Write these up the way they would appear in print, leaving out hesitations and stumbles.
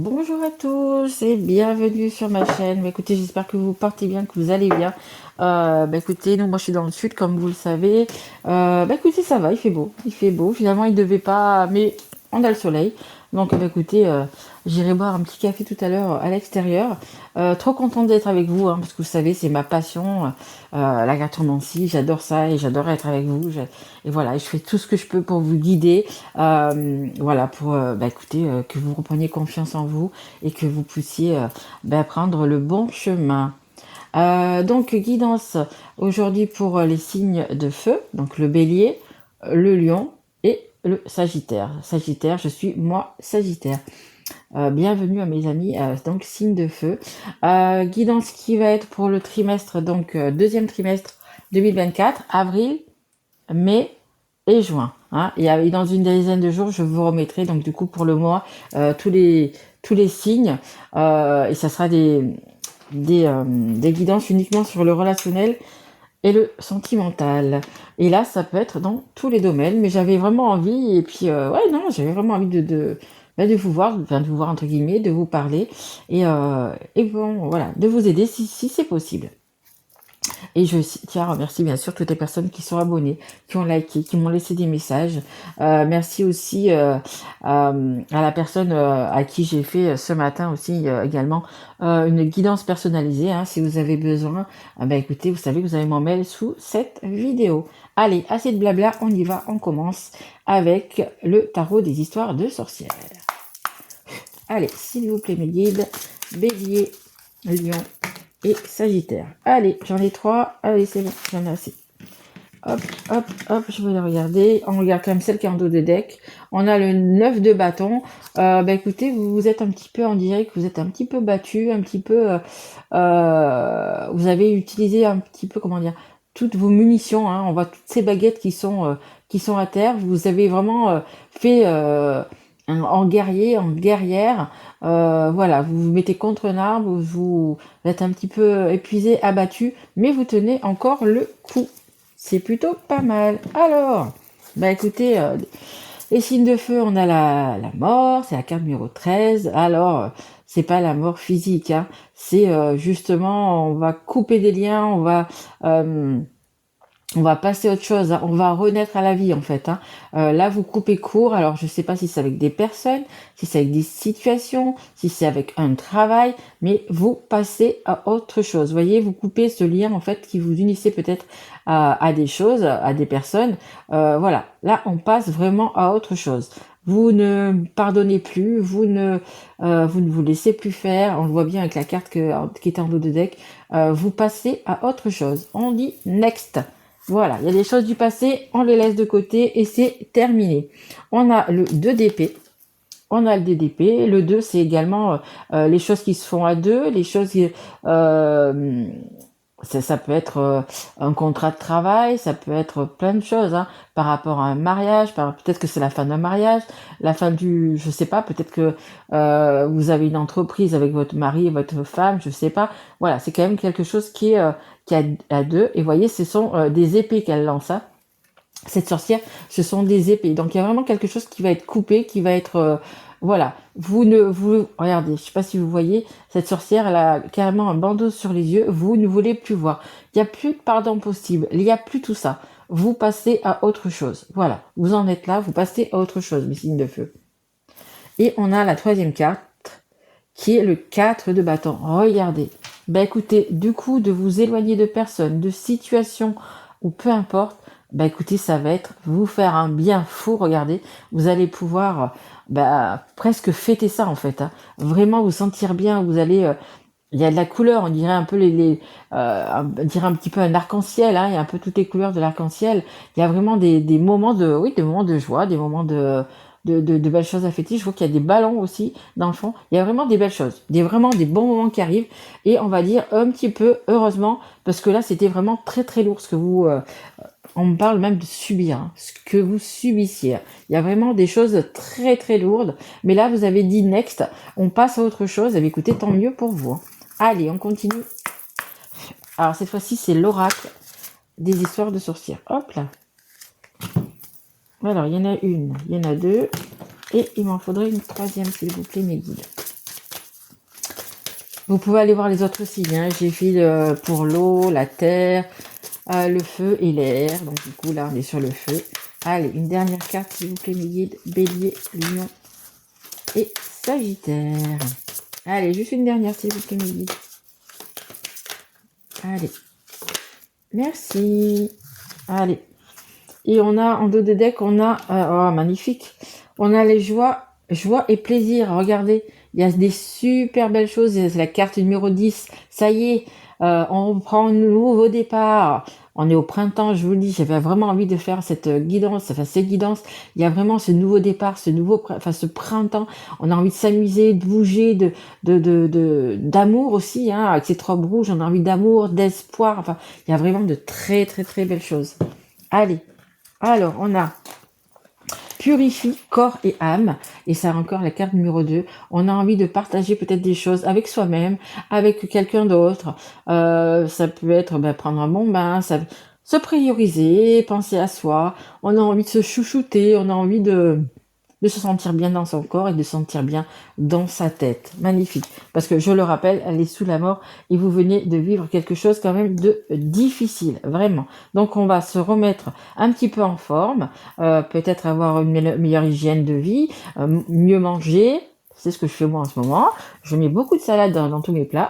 Bonjour à tous et bienvenue sur ma chaîne. Écoutez, j'espère que vous portez bien, que vous allez bien. Écoutez, moi je suis dans le sud, comme vous le savez. Écoutez, ça va, il fait beau. Finalement, il devait pas, mais on a le soleil. Donc, écoutez, j'irai boire un petit café tout à l'heure à l'extérieur. Trop contente d'être avec vous, hein, parce que vous savez, c'est ma passion, la cartomancie. J'adore ça et j'adore être avec vous. Et voilà, je fais tout ce que je peux pour vous guider. Voilà, pour écoutez, que vous repreniez confiance en vous et que vous puissiez prendre le bon chemin. Donc, guidance aujourd'hui pour les signes de feu, donc le bélier, le lion et le sagittaire. Sagittaire, je suis moi Sagittaire. Bienvenue à mes amis, donc signe de feu. Guidance qui va être pour le trimestre, donc deuxième trimestre 2024, avril, mai et juin. Hein. Et dans une dizaine de jours, je vous remettrai donc du coup pour le mois tous les signes et ça sera des guidances uniquement sur le relationnel et le sentimental. Et là, ça peut être dans tous les domaines, mais j'avais vraiment envie, et puis j'avais vraiment envie de vous voir, enfin de vous voir entre guillemets, de vous parler et bon, voilà, de vous aider si c'est possible. Et je tiens à remercier bien sûr toutes les personnes qui sont abonnées, qui ont liké, qui m'ont laissé des messages. Merci aussi à la personne à qui j'ai fait ce matin aussi également une guidance personnalisée. Hein, si vous avez besoin, écoutez, vous savez que vous avez mon mail sous cette vidéo. Allez, assez de blabla, on y va, on commence avec le tarot des histoires de sorcières. Allez, s'il vous plaît mes guides, bélier, lion, et Sagittaire. Allez, j'en ai 3. Allez, c'est bon, j'en ai assez. Hop, hop, hop, je vais les regarder. On regarde quand même celle qui est en dos de deck. On a le 9 de bâton. Écoutez, vous êtes un petit peu, on dirait que vous êtes un petit peu battu, un petit peu... vous avez utilisé un petit peu, comment dire, toutes vos munitions. Hein. On voit toutes ces baguettes qui sont à terre. Vous avez vraiment fait... en guerrier, en guerrière, voilà, vous vous mettez contre un arbre, vous êtes un petit peu épuisé, abattu, mais vous tenez encore le coup. C'est plutôt pas mal. Alors, écoutez, les signes de feu, on a la mort, c'est la carte numéro 13. Alors, c'est pas la mort physique, hein, c'est justement, on va couper des liens, on va passer à autre chose, hein. On va renaître à la vie en fait. Hein. Là, vous coupez court. Alors, je sais pas si c'est avec des personnes, si c'est avec des situations, si c'est avec un travail, mais vous passez à autre chose. Vous voyez, vous coupez ce lien en fait qui vous unissait peut-être à des choses, à des personnes. Voilà, là, on passe vraiment à autre chose. Vous ne pardonnez plus, vous ne vous laissez plus faire. On le voit bien avec la carte qui était en dos de deck. Vous passez à autre chose. On dit next. Voilà, il y a des choses du passé, on les laisse de côté et c'est terminé. On a le 2 d'épée. On a le DDP. Le 2, c'est également les choses qui se font à deux, les choses qui... ça peut être un contrat de travail, ça peut être plein de choses, hein, par rapport à un mariage, peut-être que c'est la fin d'un mariage, la fin du, je sais pas, peut-être que vous avez une entreprise avec votre mari et votre femme, je sais pas. Voilà, c'est quand même quelque chose qui est à deux. Et voyez, ce sont des épées qu'elle lance. Hein. Cette sorcière, ce sont des épées. Donc il y a vraiment quelque chose qui va être coupé, qui va être voilà. Regardez, je sais pas si vous voyez, cette sorcière, elle a carrément un bandeau sur les yeux. Vous ne voulez plus voir. Il n'y a plus de pardon possible. Il n'y a plus tout ça. Vous passez à autre chose. Voilà. Vous en êtes là. Vous passez à autre chose, mes signes de feu. Et on a la troisième carte, qui est le 4 de bâton. Regardez. Écoutez, du coup, de vous éloigner de personnes, de situations, ou peu importe, écoutez, ça va être vous faire un bien fou, regardez. Vous allez pouvoir presque fêter ça, en fait. Hein. Vraiment vous sentir bien, vous allez... il y a de la couleur, on dirait un peu on dirait un petit peu un arc-en-ciel, hein, il y a un peu toutes les couleurs de l'arc-en-ciel. Il y a vraiment des moments des moments de joie, des moments de belles choses à fêter. Je vois qu'il y a des ballons aussi dans le fond. Il y a vraiment des belles choses, vraiment des bons moments qui arrivent. Et on va dire un petit peu heureusement, parce que là c'était vraiment très très lourd ce que vous... on me parle même de subir, hein, ce que vous subissiez. Il y a vraiment des choses très très lourdes. Mais là vous avez dit next, on passe à autre chose. Et écoutez, tant mieux pour vous. Hein. Allez, on continue. Alors cette fois-ci, c'est l'oracle des histoires de sorcières. Hop là. Alors, il y en a une, il y en a deux. Et il m'en faudrait une troisième, s'il vous plaît, mes guides. Vous pouvez aller voir les autres signes, hein. J'ai fait pour l'eau, la terre, le feu et l'air. Donc du coup, là, on est sur le feu. Allez, une dernière carte, s'il vous plaît, mes guides. Bélier, Lion et Sagittaire. Allez, juste une dernière, s'il vous plaît, mes guides. Allez. Merci. Allez. Et on a, en dos de deck, on a... oh, magnifique. On a les joie et plaisir. Regardez, il y a des super belles choses. C'est la carte numéro 10. Ça y est, on reprend un nouveau départ. On est au printemps, je vous le dis, j'avais vraiment envie de faire cette guidance, enfin ces guidances. Il y a vraiment ce nouveau départ, ce printemps. On a envie de s'amuser, de bouger, d'amour aussi, hein, avec ces trois rouges. On a envie d'amour, d'espoir. Enfin, il y a vraiment de très très très belles choses. Allez, alors on a purifie corps et âme, et ça encore la carte numéro 2. On a envie de partager peut-être des choses avec soi-même, avec quelqu'un d'autre. Ça peut être prendre un bon bain, se prioriser, penser à soi. On a envie de se chouchouter, on a envie de se sentir bien dans son corps et de se sentir bien dans sa tête. Magnifique. Parce que je le rappelle, elle est sous la mort et vous venez de vivre quelque chose quand même de difficile, vraiment. Donc on va se remettre un petit peu en forme, peut-être avoir une meilleure hygiène de vie, mieux manger. C'est ce que je fais moi en ce moment. Je mets beaucoup de salade dans tous mes plats.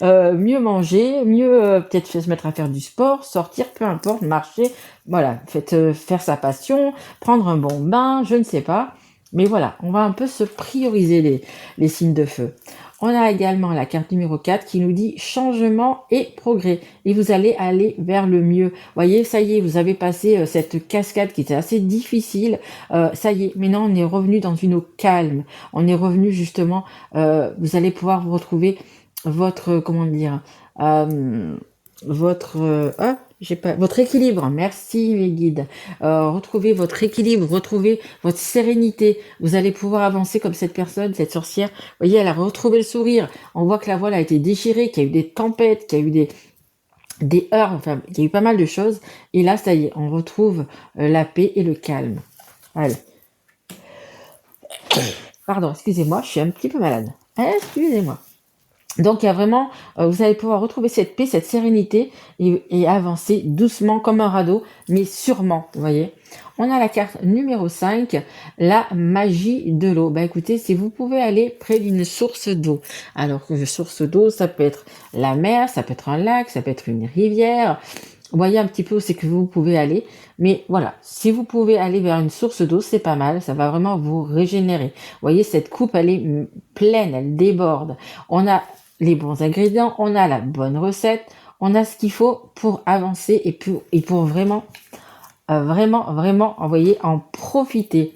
Mieux manger, mieux peut-être se mettre à faire du sport, sortir, peu importe, marcher, voilà, faire sa passion, prendre un bon bain, je ne sais pas. Mais voilà, on va un peu se prioriser les signes de feu. On a également la carte numéro 4 qui nous dit changement et progrès. Et vous allez aller vers le mieux. Voyez, ça y est, vous avez passé cette cascade qui était assez difficile. Ça y est, maintenant on est revenu dans une eau calme. On est revenu justement, vous allez pouvoir vous retrouver votre comment dire votre équilibre. Merci mes guides. Retrouvez votre équilibre, retrouvez votre sérénité. Vous allez pouvoir avancer comme cette personne, cette sorcière. Vous voyez, elle a retrouvé le sourire. On voit que la voile a été déchirée, qu'il y a eu des tempêtes, qu'il y a eu des heurts, enfin, il y a eu pas mal de choses. Et là, ça y est, on retrouve la paix et le calme. Allez. Pardon, excusez-moi, je suis un petit peu malade. Excusez-moi. Donc il y a vraiment, vous allez pouvoir retrouver cette paix, cette sérénité et avancer doucement comme un radeau, mais sûrement, vous voyez. On a la carte numéro 5, la magie de l'eau. Écoutez, si vous pouvez aller près d'une source d'eau. Alors une source d'eau, ça peut être la mer, ça peut être un lac, ça peut être une rivière. Vous voyez un petit peu où c'est que vous pouvez aller. Mais voilà, si vous pouvez aller vers une source d'eau, c'est pas mal. Ça va vraiment vous régénérer. Vous voyez, cette coupe, elle est pleine, elle déborde. On a les bons ingrédients, on a la bonne recette, on a ce qu'il faut pour avancer et pour vraiment, vous voyez, en profiter.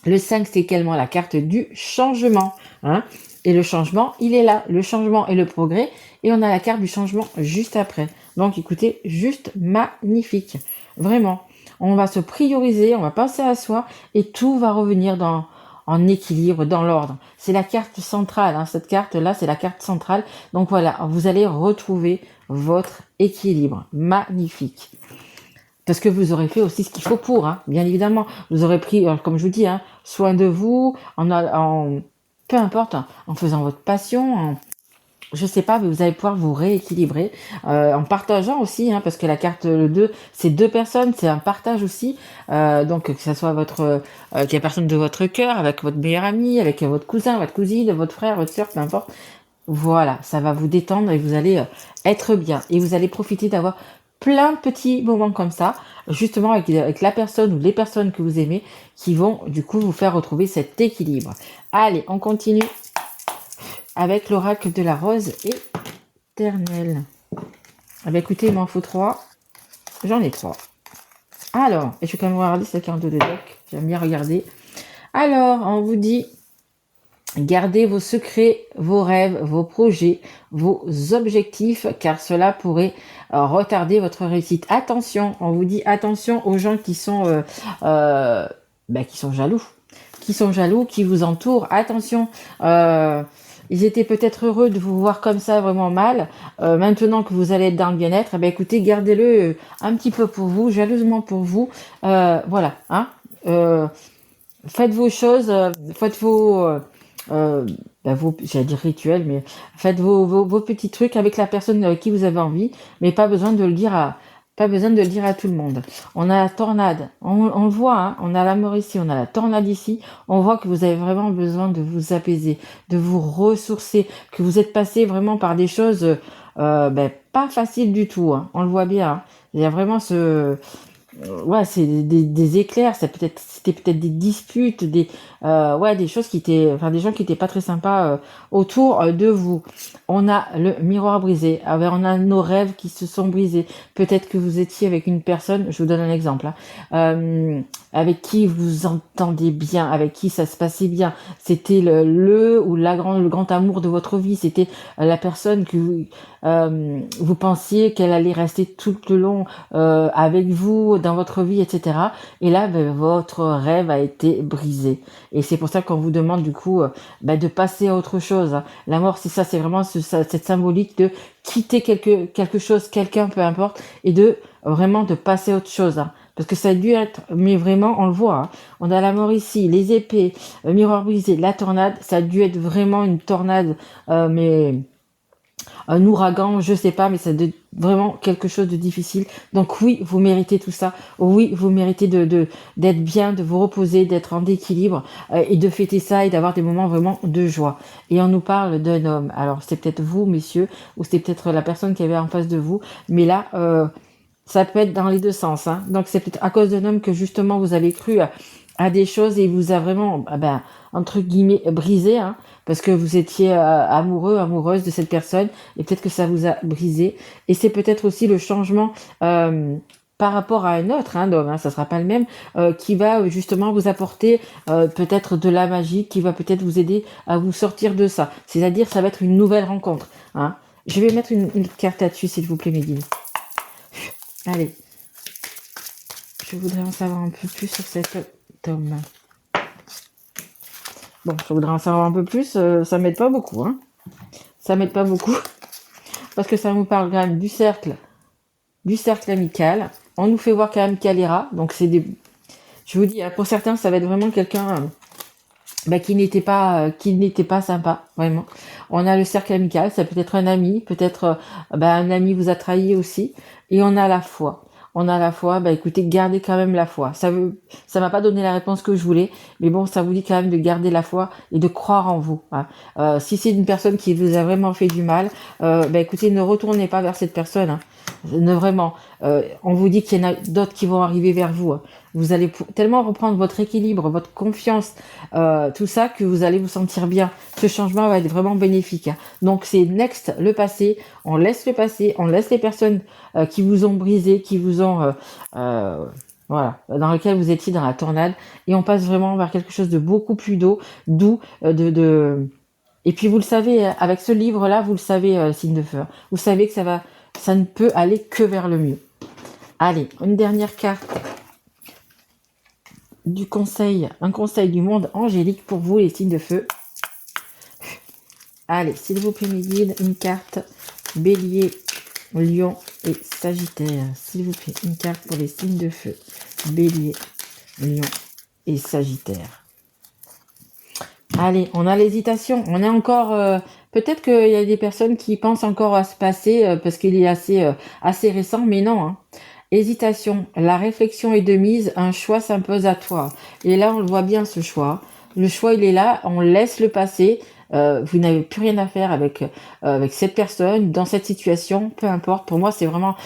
Le 5, c'est également la carte du changement. Hein, et le changement, il est là. Le changement et le progrès. Et on a la carte du changement juste après. Donc écoutez, juste magnifique. Vraiment. On va se prioriser, on va penser à soi et tout va revenir en équilibre, dans l'ordre. C'est la carte centrale. Hein. Cette carte-là, c'est la carte centrale. Donc voilà, vous allez retrouver votre équilibre. Magnifique. Parce que vous aurez fait aussi ce qu'il faut pour, hein, bien évidemment. Vous aurez pris, comme je vous dis, hein, soin de vous, peu importe, hein, en faisant votre passion, je sais pas, mais vous allez pouvoir vous rééquilibrer en partageant aussi, hein, parce que la carte 2, c'est deux personnes, c'est un partage aussi. Donc que ça soit qu'il y ait personne de votre cœur, avec votre meilleur ami, avec votre cousin, votre cousine, votre frère, votre soeur, peu importe. Voilà, ça va vous détendre et vous allez être bien. Et vous allez profiter d'avoir plein de petits moments comme ça, justement avec la personne ou les personnes que vous aimez, qui vont du coup vous faire retrouver cet équilibre. Allez, on continue avec l'oracle de la rose éternelle. Écoutez, il m'en faut 3. J'en ai 3. Alors, et je vais quand même regarder cette carte de deck. J'aime bien regarder. Alors, on vous dit, gardez vos secrets, vos rêves, vos projets, vos objectifs, car cela pourrait retarder votre réussite. Attention, on vous dit attention aux gens qui sont jaloux, qui vous entourent. Attention, ils étaient peut-être heureux de vous voir comme ça, vraiment mal. Maintenant que vous allez être dans le bien-être, écoutez, gardez-le un petit peu pour vous, jalousement pour vous. Voilà, hein. Faites vos choses, faites vos euh, j'allais dire rituels, mais faites vos petits trucs avec la personne avec qui vous avez envie, mais pas besoin de le dire pas besoin de le dire à tout le monde. On a la tornade, on le voit, hein, on a la mort ici, on a la tornade ici, on voit que vous avez vraiment besoin de vous apaiser, de vous ressourcer, que vous êtes passé vraiment par des choses pas faciles du tout, hein, on le voit bien. Hein. Il y a vraiment ouais, c'est des éclairs, c'était peut-être des disputes, ouais, des choses qui étaient, enfin des gens qui étaient pas très sympas autour de vous. On a le miroir brisé, on a nos rêves qui se sont brisés. Peut-être que vous étiez avec une personne, je vous donne un exemple, hein, avec qui vous entendez bien, avec qui ça se passait bien. C'était le grand amour de votre vie. C'était la personne que vous pensiez qu'elle allait rester tout le long avec vous dans votre vie, etc. Et là, votre rêve a été brisé. Et c'est pour ça qu'on vous demande du coup de passer à autre chose. Hein. La mort, c'est ça, c'est vraiment cette symbolique de quitter quelque chose, quelqu'un, peu importe, et de vraiment de passer à autre chose. Hein. Parce que ça a dû être, mais vraiment, on le voit. Hein. On a la mort ici, les épées, le miroir brisé, la tornade. Ça a dû être vraiment une tornade, mais un ouragan, je sais pas, mais c'est vraiment quelque chose de difficile. Donc oui, vous méritez tout ça. Oui, vous méritez d'être bien, de vous reposer, d'être en équilibre et de fêter ça et d'avoir des moments vraiment de joie. Et on nous parle d'un homme. Alors c'est peut-être vous, messieurs, ou c'est peut-être la personne qui avait en face de vous, mais là, ça peut être dans les deux sens. Hein. Donc c'est peut-être à cause d'un homme que justement vous avez cru à des choses et il vous a vraiment, entre guillemets, brisé, hein, parce que vous étiez amoureux, amoureuse de cette personne et peut-être que ça vous a brisé. Et c'est peut-être aussi le changement par rapport à un autre d'homme, hein, ça sera pas le même, qui va justement vous apporter peut-être de la magie, qui va peut-être vous aider à vous sortir de ça. C'est-à-dire, ça va être une nouvelle rencontre. Hein. Je vais mettre une carte là-dessus, s'il vous plaît, mes guides. Allez, je voudrais en savoir un peu plus sur cet homme. Bon, je voudrais en savoir un peu plus, ça m'aide pas beaucoup. Hein. Ça m'aide pas beaucoup, parce que ça nous parle quand même du cercle amical. On nous fait voir quand même Calera, donc c'est des... Je vous dis, pour certains, ça va être vraiment quelqu'un qui n'était pas sympa, vraiment. On a le cercle amical, ça peut être un ami, peut-être un ami vous a trahi aussi, et on a la foi. On a la foi, écoutez, gardez quand même la foi. Ça m'a pas donné la réponse que je voulais, mais bon, ça vous dit quand même de garder la foi et de croire en vous. Hein. Si c'est une personne qui vous a vraiment fait du mal, écoutez, ne retournez pas vers cette personne. Hein. Ne vraiment. On vous dit qu'il y en a d'autres qui vont arriver vers vous. Hein. Vous allez tellement reprendre votre équilibre, votre confiance, tout ça, que vous allez vous sentir bien. Ce changement va être vraiment bénéfique. Hein. Donc c'est next, le passé. On laisse le passé, on laisse les personnes qui vous ont brisé, qui vous ont... voilà, dans lequel vous étiez dans la tornade, et on passe vraiment vers quelque chose de beaucoup plus doux, Et puis vous le savez, avec ce livre-là, vous le savez, signe de feu. Vous savez que ça ne peut aller que vers le mieux. Allez, une dernière carte un conseil du monde angélique pour vous, les signes de feu. Allez, s'il vous plaît, mes guides, une carte Bélier, Lion et Sagittaire. S'il vous plaît, une carte pour les signes de feu. Bélier, Lion et Sagittaire. Allez, on a l'hésitation. On est encore... peut-être qu'il y a des personnes qui pensent encore à se passer parce qu'il est assez récent, mais non. Hein. Hésitation, la réflexion est de mise, un choix s'impose à toi. Et là, on le voit bien, ce choix. Le choix, il est là, on laisse le passer. Vous n'avez plus rien à faire avec cette personne, dans cette situation, peu importe. Pour moi, c'est vraiment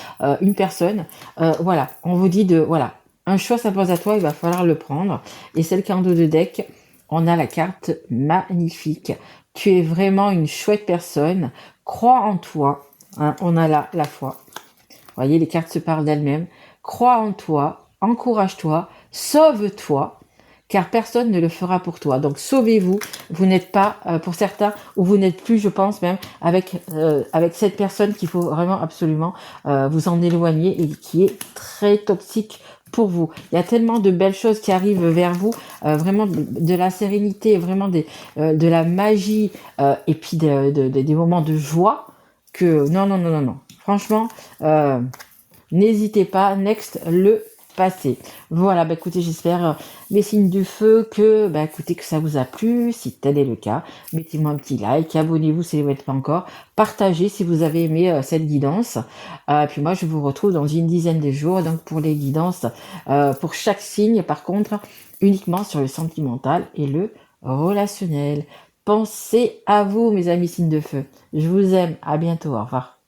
une personne. Voilà, on vous dit voilà, un choix s'impose à toi, il va falloir le prendre. Et c'est le cadeau de deck. On a la carte magnifique. Tu es vraiment une chouette personne. Crois en toi. Hein, on a là la foi. Vous voyez, les cartes se parlent d'elles-mêmes. Crois en toi, encourage-toi, sauve-toi, car personne ne le fera pour toi. Donc sauvez-vous. Vous n'êtes pas, pour certains, ou vous n'êtes plus, je pense même, avec cette personne qu'il faut vraiment absolument vous en éloigner et qui est très toxique pour vous. Il y a tellement de belles choses qui arrivent vers vous, vraiment de la sérénité, vraiment de la magie et puis des moments de joie que non. Franchement, n'hésitez pas. Next, le passer. Voilà, bah écoutez, j'espère, mes signes du feu, que bah écoutez, que ça vous a plu. Si tel est le cas, mettez-moi un petit like, abonnez-vous si vous n'êtes pas encore, partagez si vous avez aimé cette guidance. Puis moi, je vous retrouve dans une dizaine de jours, donc pour les guidances, pour chaque signe, par contre, uniquement sur le sentimental et le relationnel. Pensez à vous, mes amis signes de feu. Je vous aime. À bientôt. Au revoir.